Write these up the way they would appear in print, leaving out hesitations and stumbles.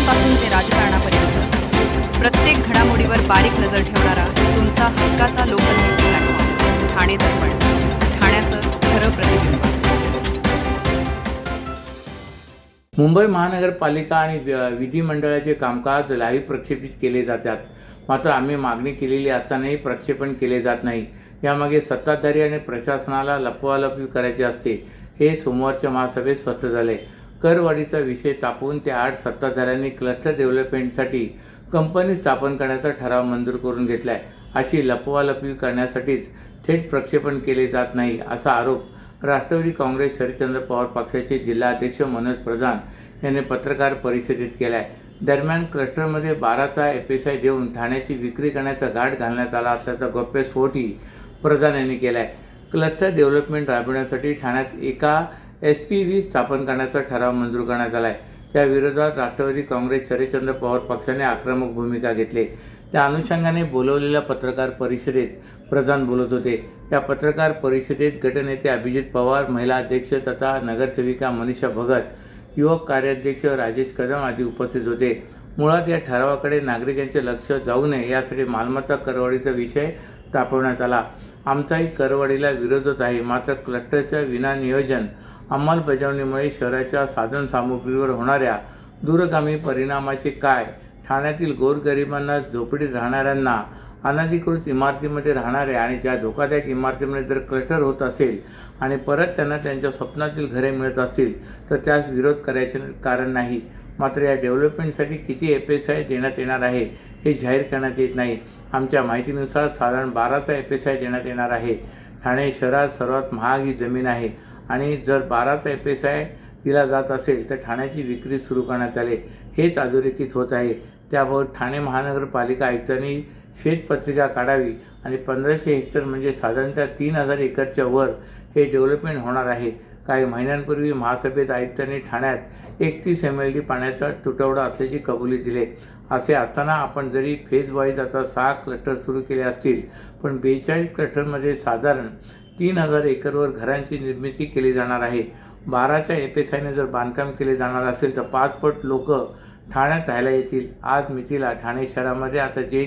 राजकारणापासून ते राजकारणापर्यंत प्रत्येक घडामोडीवर बारीक नजर ठेवणारा तुमचा हक्काचा लोकल न्यूज प्लॅटफॉर्म ठाणे दर्पण, ठाण्याचं खरं प्रतिबिंब. मुंबई महानगरपालिका आणि विधिमंडळाचे कामकाज लाईव्ह प्रक्षेपित केले जातात. मात्र आम्ही मागणी केलेली असतानाही प्रक्षेपण केले जात नाही. यामागे सत्ताधारी आणि प्रशासनाला लपवालपवी करायचे असते, हे सोमवारच्या महासभेत स्पष्ट झाले. करवाढीचा विषय तापवून त्या आड सत्ताधाऱ्यांनी क्लस्टर डेव्हलपमेंटसाठी कंपनी स्थापन करण्याचा ठराव मंजूर करून घेतलाय. अशी लपवालपवी करण्यासाठीच थेट प्रक्षेपण केले जात नाही, असा आरोप राष्ट्रवादी काँग्रेस शरदचंद्र पवार पक्षाचे जिल्हाध्यक्ष मनोज प्रधान यांनी पत्रकार परिषदेत केलाय. दरम्यान क्लस्टरमध्ये 12चा FSI देऊन ठाण्याची विक्री करण्याचा घाट घालण्यात आला असल्याचा गौप्यस्फोटही प्रधान यांनी केलाय. क्लस्टर डेव्हलपमेंट राबविण्यासाठी ठाण्यात एका SPV स्थापन करण्याचा ठराव मंजूर करण्यात आला आहे. त्या विरोधात राष्ट्रवादी काँग्रेस शरदचंद्र पवार पक्षाने आक्रमक भूमिका घेतली. त्या अनुषंगाने बोलवलेल्या पत्रकार परिषदेत प्रधान बोलत होते. या पत्रकार परिषदेत गटनेते अभिजित पवार, महिला अध्यक्ष तथा नगरसेविका मनीषा भगत, युवक कार्याध्यक्ष राजेश कदम आदी उपस्थित होते. मुळात या ठरावाकडे नागरिकांचे लक्ष जाऊ नये यासाठी मालमत्ता करवाढीचा विषय तापवण्यात आला. आमचाही करवाढीला विरोधच आहे, मात्र क्लस्टरच्या विनानियोजन अंमलबजावणीमुळे शहराच्या साधनसामुग्रीवर होणाऱ्या दूरगामी परिणामाचे काय, ठाण्यातील गोरगरिबांना, झोपडीत राहणाऱ्यांना, अनधिकृत इमारतीमध्ये राहणाऱ्या आणि ज्या धोकादायक इमारतीमध्ये जर क्लस्टर होत असेल आणि परत त्यांना त्यांच्या स्वप्नातील घरे मिळत असतील तर त्यास विरोध करायचे कारण नाही. मात्र या डेव्हलपमेंटसाठी किती FSI देण्यात येणार आहे हे जाहीर करण्यात येत नाही. आमच्या माहितीनुसार साधारण 12चा FSI देण्यात येणार आहे. ठाणे शहरात सर्वात महाग ही जमीन आहे आणि जर 12चा FSI दिला जात असेल तर ठाण्याची विक्री सुरू करण्यात आले, हेच अधोरेखित होत आहे. त्याबाबत ठाणे महानगरपालिका आयुक्तांनी श्वेतपत्रिका काढावी आणि 1500 हेक्टर म्हणजे साधारणतः 3000 एकरच्या वर हे डेव्हलपमेंट होणार आहे. काही महिन्यांपूर्वी महासभेत आयुक्तांनी ठाण्यात 31 MLD पाण्याचा तुटवडा असल्याची कबुली दिली. असे असताना आपण जरी फेज वाईज आता 6 क्लस्टर सुरू केले असतील, पण 42 क्लस्टरमध्ये साधारण 3000 एकरवर घरांची निर्मिती केली जाणार आहे. 12च्या FSIने जर बांधकाम केले जाणार असेल तर 5 पट लोक ठाण्यात राहायला येतील. आज मितीला ठाणे शहरामध्ये आता जे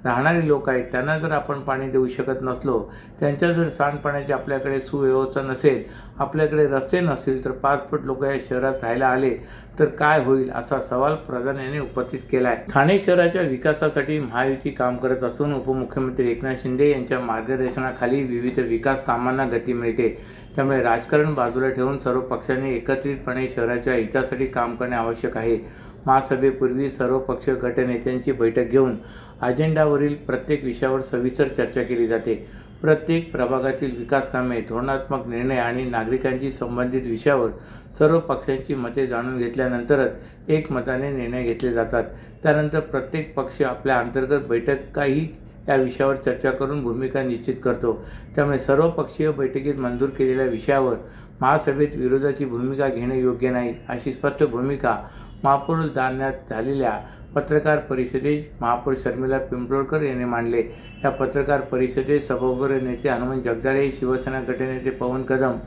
राहणारे लोक आहेत त्यांना जर आपण पाणी देऊ शकत नसलो, त्यांच्या जर सांडपाण्याची आपल्याकडे सुव्यवस्था नसेल, आपल्याकडे रस्ते नसतील, तर 5 पट लोक या शहरात राहायला आले तर काय होईल, असा सवाल प्रधान यांनी उपस्थित केला आहे. ठाणे शहराच्या विकासासाठी महायुती काम करत असून उपमुख्यमंत्री एकनाथ शिंदे यांच्या मार्गदर्शनाखाली विविध विकास कामांना गती मिळते. त्यामुळे राजकारण बाजूला ठेवून सर्व पक्षांनी एकत्रितपणे शहराच्या हितासाठी काम करणे आवश्यक आहे. महासभेपूर्वी सर्व पक्ष गटनेत्यांची बैठक घेऊन अजेंडावरील प्रत्येक विषयावर सविस्तर चर्चा केली जाते. प्रत्येक प्रभागातील विकास कामे, धोरणात्मक निर्णय आणि नागरिकांशी संबंधित विषयावर सर्व पक्षांची मते जाणून घेतल्यानंतरच एकमताने निर्णय घेतले जातात. त्यानंतर प्रत्येक पक्ष आपल्या अंतर्गत बैठकाही या विषयावर चर्चा करून भूमिका निश्चित करतो. त्यामुळे सर्वपक्षीय बैठकीत मंजूर केलेल्या विषयावर महासभेत विरोधाची भूमिका घेणे योग्य नाही, अशी स्पष्ट भूमिका महापौर दालन्यात झालेल्या पत्रकार परिषदेत महापौर शर्मिला पिंपळकर यांनी मांडले. या पत्रकार परिषदेत सभागृह नेते हनुमंत जगदाळे, शिवसेना गटनेते पवन कदम,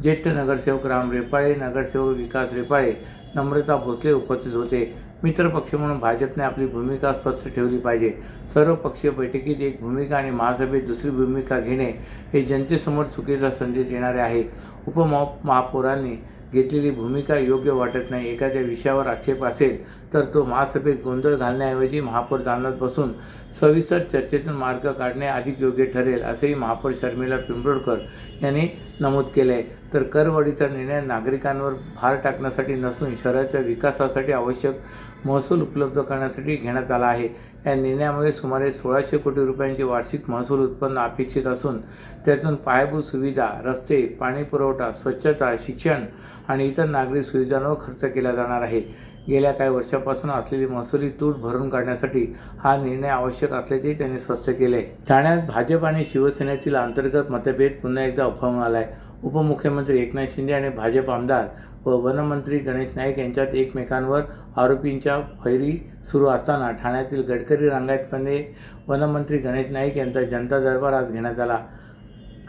ज्येष्ठ नगरसेवक राम रेपाळे, नगरसेवक विकास रेपाळे, नम्रता भोसले उपस्थित होते. मित्रपक्ष म्हणून भाजपने आपली भूमिका स्पष्ट ठेवली पाहिजे. सर्व पक्षीय बैठकीत एक भूमिका आणि महासभेत दुसरी भूमिका घेणे हे जनतेसमोर चुकीचा संदेश देणारे आहे. उपमहापौरांनी घेतलेली भूमिका योग्य वाटत नाही. एखाद्या विषयावर आक्षेप असेल तर तो महासभेत गोंधळ घालण्याऐवजी महापौर दालनात बसून सविस्तर चर्चेतून मार्ग काढणे अधिक योग्य ठरेल, असेही महापौर शर्मिला पिंपळकर यांनी नमूद केले. तर करवाढीचा निर्णय नागरिकांवर भार टाकण्यासाठी नसून शहराच्या विकासासाठी आवश्यक महसूल उपलब्ध करण्यासाठी घेण्यात आला आहे. या निर्णयामुळे सुमारे 1600 कोटी रुपयांचे वार्षिक महसूल उत्पन्न अपेक्षित असून त्यातून पायाभूत सुविधा, रस्ते, पाणी पुरवठा, स्वच्छता, शिक्षण आणि इतर नागरी सुविधांवर खर्च केला जाणार आहे. गेल्या काही वर्षापासून असलेली महसुली तूट भरून काढण्यासाठी हा निर्णय आवश्यक असल्याचे त्यांनी स्पष्ट केले. ठाण्यात भाजप आणि शिवसेनेतील अंतर्गत मतभेद पुन्हा एकदा उफाळून आला आहे. उपमुख्यमंत्री एकनाथ शिंदे आणि भाजप आमदार व वनमंत्री गणेश नाईक यांच्यात एकमेकांवर आरोपींच्या फैरी सुरू असताना ठाण्यातील गडकरी रंगायतमध्ये वनमंत्री गणेश नाईक यांचा जनता दरबार आज घेण्यात आला.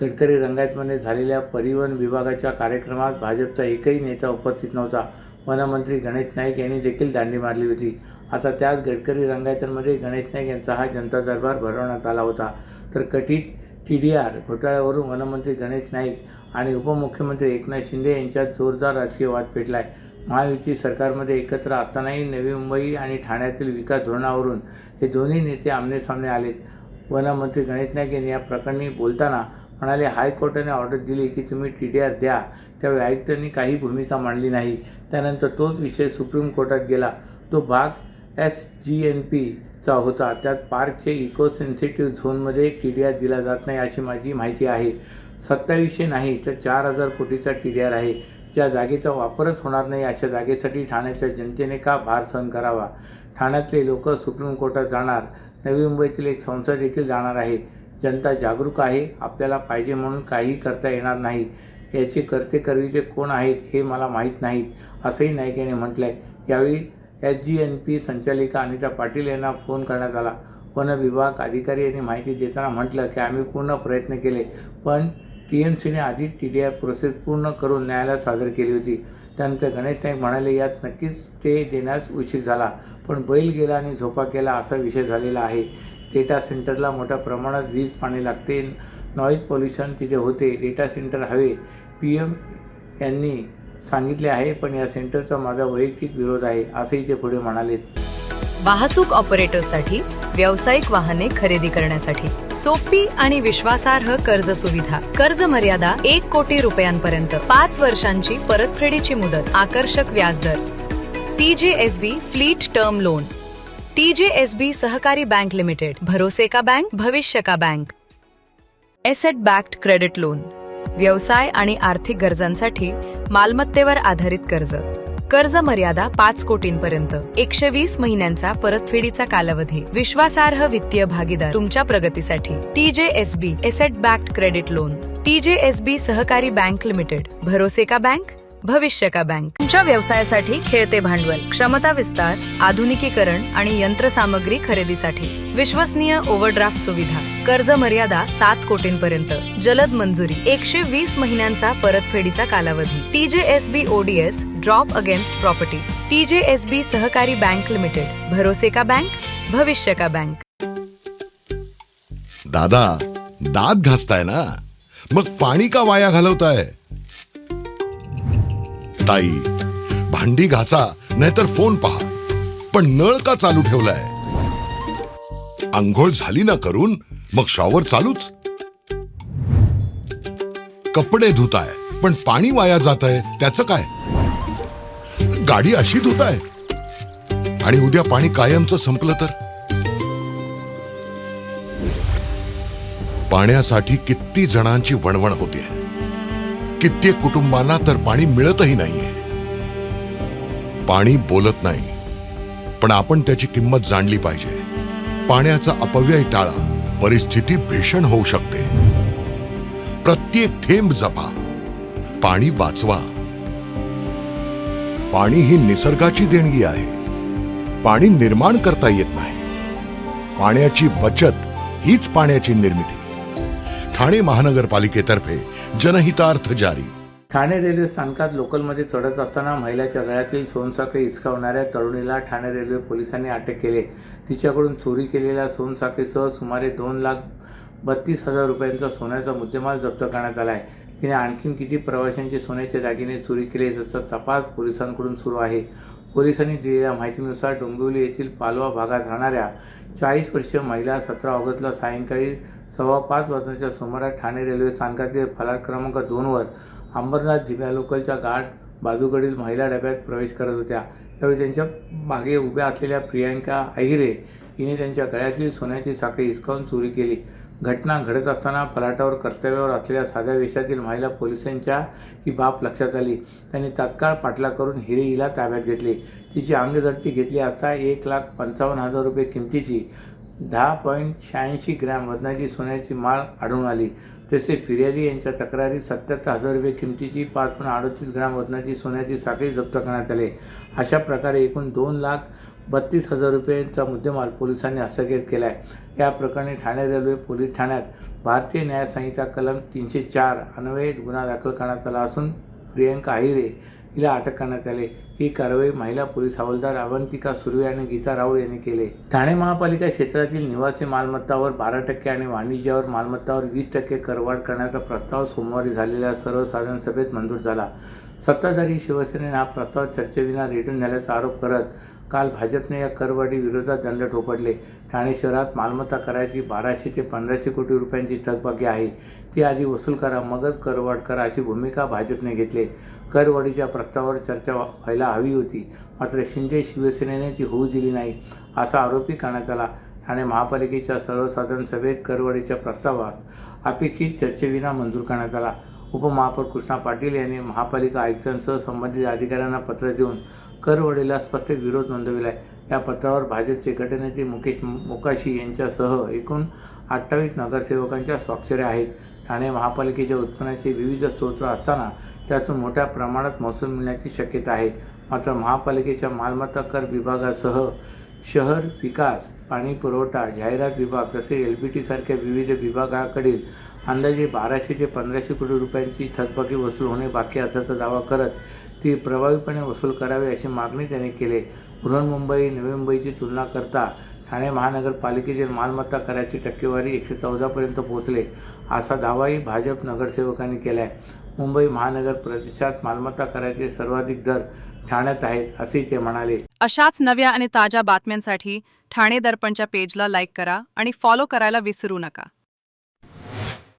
गडकरी रंगायतमध्ये झालेल्या परिवहन विभागाच्या कार्यक्रमात भाजपचा एकही नेता उपस्थित नव्हता. वनमंत्री गणेश नाईक यांनी देखील दांडी मारली होती. आता त्याच गडकरी रंगायतांमध्ये गणेश नाईक यांचा हा जनता दरबार भरवण्यात आला होता. तर कथित TDR घोटाळ्यावरून वनमंत्री गणेश नाईक आणि उपमुख्यमंत्री एकनाथ शिंदे यांच्यात जोरदार राजकीय वाद पेटला आहे. महायुती सरकारमध्ये एकत्र असतानाही नवी मुंबई आणि ठाण्यातील विकास धोरणावरून हे दोन्ही नेते आमनेसामने आलेत. वनमंत्री गणेश नाईक यांनी या प्रकरणी बोलताना म्हणाले, हायकोर्टाने ऑर्डर दिली की तुम्ही TDR द्या. त्यावेळी आयुक्तांनी काही भूमिका मांडली नाही. त्यानंतर तोच विषय सुप्रीम कोर्टात गेला. तो भाग SGNPचा होता. त्यात पार्कचे इको सेन्सिटिव्ह झोनमध्ये TDR दिला जात नाही अशी माझी माहिती आहे. 2700 नाही तर 4000 कोटीचा TDR आहे. ज्या जागेचा वापरच होणार नाही अशा जागेसाठी ठाण्याच्या जनतेने का भार सहन करावा? ठाण्यातले लोक सुप्रीम कोर्टात जाणार. नवी मुंबईतील एक संस्था देखील जाणार आहे. जनता जागरूक आहे. आपल्याला पाहिजे म्हणून काही करता येणार नाही. याचे करते करविते कोण आहेत हे मला माहीत नाहीत, असंही नाईक यांनी म्हटलं आहे. यावेळी SGNP संचालिका अनिता पाटील यांना फोन करण्यात आला. वन विभाग अधिकारी यांनी माहिती देताना म्हटलं की आम्ही पूर्ण प्रयत्न केले, पण TMCने आधी TDR प्रोसेस पूर्ण करून न्यायालयात सादर केली होती. त्यानंतर गणेश नाईक म्हणाले, यात नक्कीच स्टे देण्यास उशीर झाला, पण बैल गेला आणि झोपा केला असा विषय झालेला आहे. डेटा सेंटरला मोठ्या प्रमाणात वीज पाणी लागते. नॉईज पोल्युशन तिथे होते. डेटा सेंटर हवे PM यांनी सांगितले आहे, पण या सेंटरचा माझा वैयक्तिक विरोध आहे, असंही ते पुढे म्हणाले. वाहतूक ऑपरेटरसाठी व्यावसायिक वाहने खरेदी करण्यासाठी सोपी आणि विश्वासार्ह कर्ज सुविधा. कर्ज मर्यादा 1 कोटी रुपयांपर्यंत, 5 वर्षांची परतफेडीची मुदत, आकर्षक व्याजदर. TJSB fleet term loan. TJSB सहकारी बँक लिमिटेड, भरोसे का बैंक, भविष्य का bank. Asset backed credit loan. व्यवसाय आणि आर्थिक गरजांसाठी मालमत्तेवर आधारित कर्ज. कर्ज मर्यादा 5 कोटींपर्यंत, 120 महिन्यांचा परतफेडीचा कालावधी. विश्वासार्ह वित्तीय भागीदार तुमच्या प्रगतीसाठी. TJSB asset backed credit loan. TJSB सहकारी बँक लिमिटेड, भरोसे का बैंक, भविष्य का बैंक. तुमच्या व्यवसायासाठी खेळते भांडवल, क्षमता विस्तार, आधुनिकीकरण आणि यंत्रसामग्री खरेदीसाठी विश्वसनीय ओव्हरड्राफ्ट सुविधा. कर्ज मर्यादा 7 कोटींपर्यंत, जलद मंजुरी, 120 महिन्यांचा परतफेडीचा कालावधी. TJSB ODS drop against property. TJSB सहकारी बँक लिमिटेड, भरोसे का बैंक, भविष्य का बैंक. दादा, दात घासताय ना, मग पाणी का वाया घालवताय? ताई, भांडी घासा नाहीतर फोन पहा, पण नळ का चालू ठेवलाय? अंघोळ झाली ना करून, मग शॉवर चालूच. कपडे धुताय पण पाणी वाया जात आहे, त्याचं काय? गाडी अशी धुताय आणि उद्या पाणी कायमचं संपलं तर? पाण्यासाठी किती जणांची वणवण होते. कित्येक कुटुंबांना तर पाणी मिळतही नाहीये. पाणी बोलत नाही, पण आपण त्याची किंमत जाणली पाहिजे. पाण्याचा अपव्यय टाळा, परिस्थिती भीषण होऊ शकते. प्रत्येक थेंब जपा, पाणी वाचवा. पाणी ही निसर्गाची देणगी आहे. पाणी निर्माण करता येत नाही. पाण्याची बचत हीच पाण्याची निर्मिती. ठाणे महानगरपालिकेतर्फे जनहितार्थ जारी. ठाणे रेल्वे स्थानकात लोकलमध्ये चढत असताना महिलाच्या गळ्यातील सोनसाखळी हिसकावणाऱ्या तरुणीला ठाणे रेल्वे पोलिसांनी अटक केली. तिच्याकडून चोरी केलेल्या सोनसाखळीसह सुमारे 2,32,000 रुपयांचा सोन्याचा मुद्देमाल जप्त करण्यात आला आहे. तिने आणखीन किती प्रवाशांचे सोन्याचे दागिने चोरी केले याचा तपास पोलिसांकडून सुरू आहे. पोलिसांनी दिलेल्या माहितीनुसार डोंबिवली येथील पालवा भागात राहणाऱ्या 40 वर्षीय महिला 17 ऑगस्टला सायंकाळी 5:15 वाजण्याच्या सुमारास ठाणे रेल्वे स्थानकातील फलाट क्रमांक 2 वर अंबरनाथ दिव्या लोकलच्या गाठ बाजूकडील महिला डब्यात प्रवेश करत होत्या. त्यावेळी त्यांच्या मागे उभ्या असलेल्या प्रियांका अहिरे हिने त्यांच्या गळ्यातील सोन्याची साखळी हिसकावून चोरी केली. घटना घडत असताना फलाटावर कर्तव्यावर असलेल्या साध्या वेशातील महिला पोलिसांच्या ही बाब लक्षात आली. त्यांनी तात्काळ पाठलाग करून हिरे हिला ताब्यात घेतले. तिची अंगझडती घेतली असता 1,55,000 रुपये किमतीची 10.86 ग्रॅम वजनाची सोन्याची माळ आढळून आली. तसे फिर्यादी यांच्या तक्रारीत 77,000 रुपये किमतीची 5.38 ग्रॅम वजनाची सोन्याची साखळी जप्त करण्यात आली. अशा प्रकारे एकूण 2,32,000 रुपयांचा मुद्देमाल पोलिसांनी हस्तगत केला आहे. या प्रकरणी ठाणे रेल्वे पोलीस ठाण्यात भारतीय न्याय संहिता कलम 304 अन्वये गुन्हा दाखल करण्यात आला असून प्रियांका अहिरे हिला अटक करण्यात आले. ही कारवाई महिला पोलीस हवालदार अवंतिका सुर्वे आणि गीता राऊळ यांनी केले. ठाणे महापालिका क्षेत्रातील निवासी मालमत्तावर 12% आणि वाणिज्यावर मालमत्तावर 20% करवाढ करण्याचा प्रस्ताव सोमवारी झालेल्या सर्वसाधारण सभेत मंजूर झाला. सत्ताधारी शिवसेनेने हा प्रस्ताव चर्चेविना रेटून नेल्याचा आरोप करत काल भाजपने या करवाढी विरोधात दंड ठोपटले. ठाणे शहरात मालमत्ता कराची 1200 ते 1500 कोटी रुपयांची थकबाकी आहे. ती आधी वसूल करा, मगच करवाढ करा अशी भूमिका भाजपने घेतली. करवाढीच्या प्रस्तावावर चर्चा व्हायला हवी होती, मात्र शिंदे शिवसेनेने ती होऊ दिली नाही असा आरोपही करण्यात आला. ठाणे महापालिकेच्या सर्वसाधारण सभेत करवाढीच्या प्रस्तावात अपेक्षित चर्चेविना मंजूर करण्यात आला. उपमहापौर कृष्णा पाटील यांनी महापालिका आयुक्तांसह संबंधित अधिकाऱ्यांना पत्र देऊन करवाढीला स्पष्ट विरोध नोंदविला आहे. या पत्रावर भाजपचे गटनेते मुकेश मोकाशी यांच्यासह एकूण 28 नगरसेवकांच्या स्वाक्षऱ्या आहेत. ठाणे महापालिकेच्या उत्पन्नाचे विविध स्रोत असताना त्यातून मोठ्या प्रमाणात महसूल मिळण्याची शक्यता आहे. मात्र महापालिकेच्या मालमत्ता कर विभागासह शहर विकास, पाणी पुरवठा, जाहिरात विभाग तसेच LBT सारख्या विविध विभागाकडील अंदाजे 1200 ते 1500 कोटी रुपयांची थकबाकी वसूल होणे बाकी असल्याचा दावा करत ती प्रभावीपणे वसूल करावी अशी मागणी त्यांनी केली. बृहन्मुंबई, नवी मुंबईची तुलना करता ठाणे महानगरपालिकेतील मालमत्ता कराची टक्केवारी 114 पर्यंत पोहोचले असा दावाही भाजप नगरसेवकांनी केला आहे. मुंबई महानगर प्रदेशात मालमत्ता कराचे सर्वाधिक दर ठाण्यात आहेत असेही ते म्हणाले. अशाच नव्या आणि ताज्या बातम्यांसाठी ठाणे दर्पणच्या पेजला लाईक करा आणि फॉलो करायला विसरू नका.